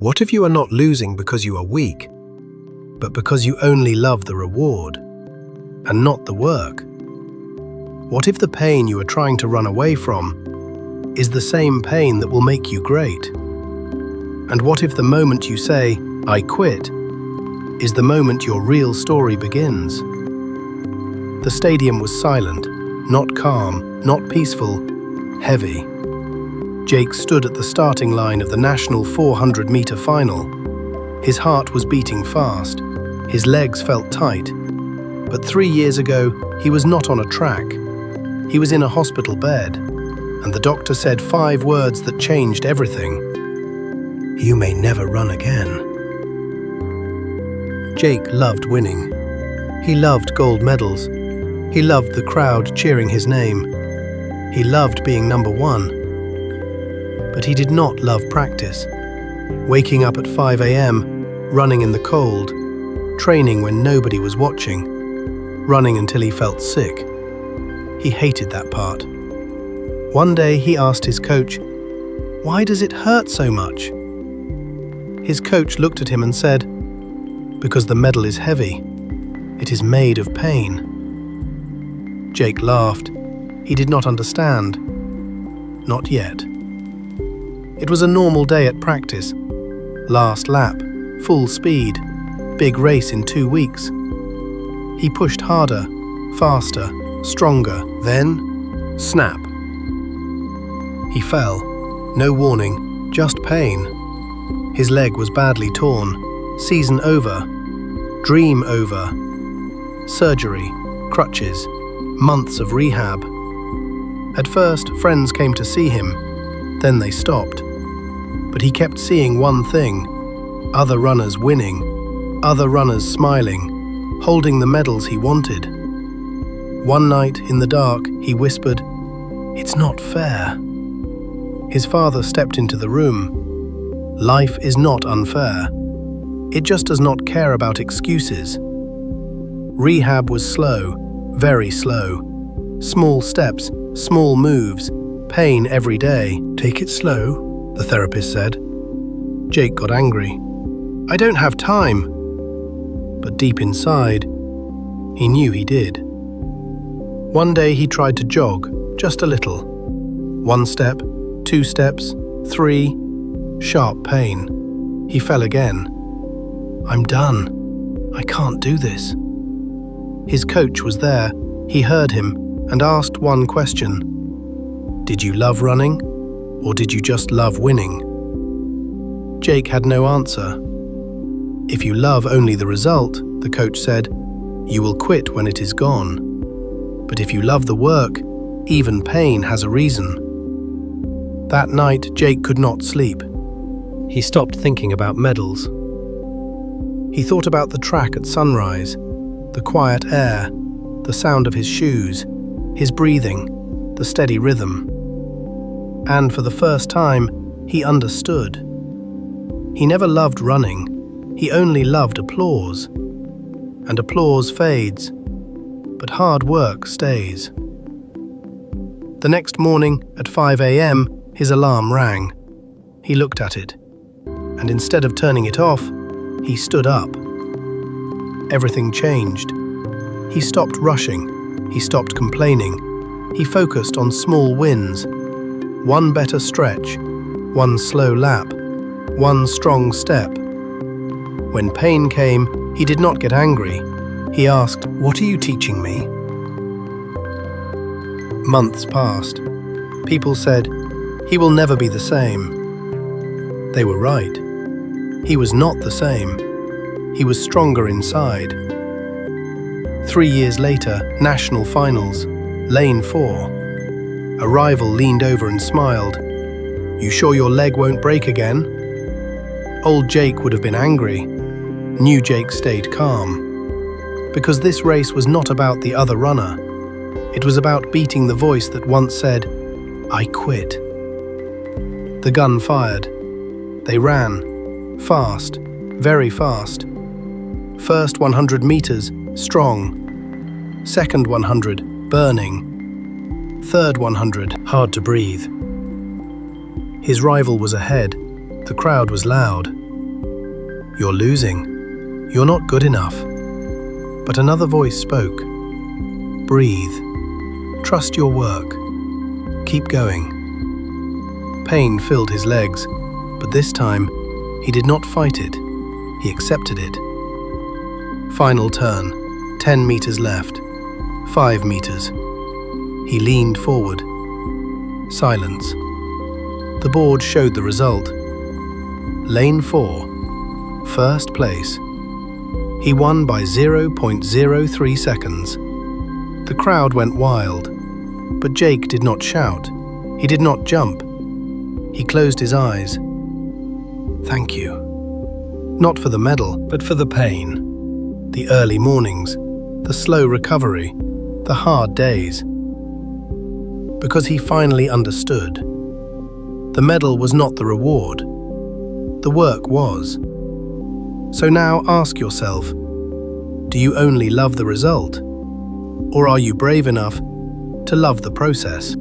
What if you are not losing because you are weak, but because you only love the reward and not the work? What if the pain you are trying to run away from is the same pain that will make you great? And what if the moment you say, "I quit," is the moment your real story begins? The stadium was silent, not calm, not peaceful, heavy. Jake stood at the starting line of the national 400-meter final. His heart was beating fast. His legs felt tight. But 3 years ago, he was not on a track. He was in a hospital bed, and the doctor said 5 words that changed everything. "You may never run again." Jake loved winning. He loved gold medals. He loved the crowd cheering his name. He loved being number 1. But he did not love practice. Waking up at 5 a.m., running in the cold, training when nobody was watching, running until he felt sick. He hated that part. One day he asked his coach, "Why does it hurt so much?" His coach looked at him and said, "Because the medal is heavy. It is made of pain." Jake laughed. He did not understand. Not yet. It was a normal day at practice. Last lap, full speed, big race in 2 weeks. He pushed harder, faster, stronger, then, snap. He fell. No warning, just pain. His leg was badly torn. Season over. Dream over. Surgery, crutches, months of rehab. At first, friends came to see him. Then they stopped. But he kept seeing one thing: other runners winning, other runners smiling, holding the medals he wanted. One night, in the dark, he whispered, "It's not fair." His father stepped into the room. Life is not unfair. It just does not care about excuses. Rehab was slow, very slow. Small steps, small moves, pain every day. "Take it slow," the therapist said. Jake got angry. "I don't have time." But deep inside, he knew he did. One day he tried to jog, just a little. 1 step, 2 steps, 3, sharp pain. He fell again. "I'm done. I can't do this." His coach was there. He heard him and asked one question. "Did you love running, or did you just love winning?" Jake had no answer. "If you love only the result," the coach said, "you will quit when it is gone. But if you love the work, even pain has a reason." That night, Jake could not sleep. He stopped thinking about medals. He thought about the track at sunrise, the quiet air, the sound of his shoes, his breathing, the steady rhythm. And for the first time, he understood. He never loved running. He only loved applause. And applause fades, but hard work stays. The next morning, at 5 a.m., his alarm rang. He looked at it, and instead of turning it off, he stood up. Everything changed. He stopped rushing. He stopped complaining. He focused on small wins. 1 better stretch, 1 slow lap, 1 strong step. When pain came, he did not get angry. He asked, "What are you teaching me?" Months passed. People said, "He will never be the same." They were right. He was not the same. He was stronger inside. 3 years later, national finals, lane 4. A rival leaned over and smiled. "You sure your leg won't break again?" Old Jake would have been angry. New Jake stayed calm. Because this race was not about the other runner. It was about beating the voice that once said, "I quit." The gun fired. They ran. Fast. Very fast. First 100 meters, strong. Second 100, burning. Third 100, hard to breathe. His rival was ahead. The crowd was loud. "You're losing. You're not good enough." But another voice spoke. "Breathe. Trust your work. Keep going." Pain filled his legs, but this time he did not fight it. He accepted it. Final turn. 10 meters left. 5 meters. He leaned forward. Silence. The board showed the result. Lane 4. First place. He won by 0.03 seconds. The crowd went wild, but Jake did not shout. He did not jump. He closed his eyes. Thank you. Not for the medal, but for the pain. The early mornings, the slow recovery, the hard days. Because he finally understood. The medal was not the reward. The work was. So now ask yourself, do you only love the result? Or are you brave enough to love the process?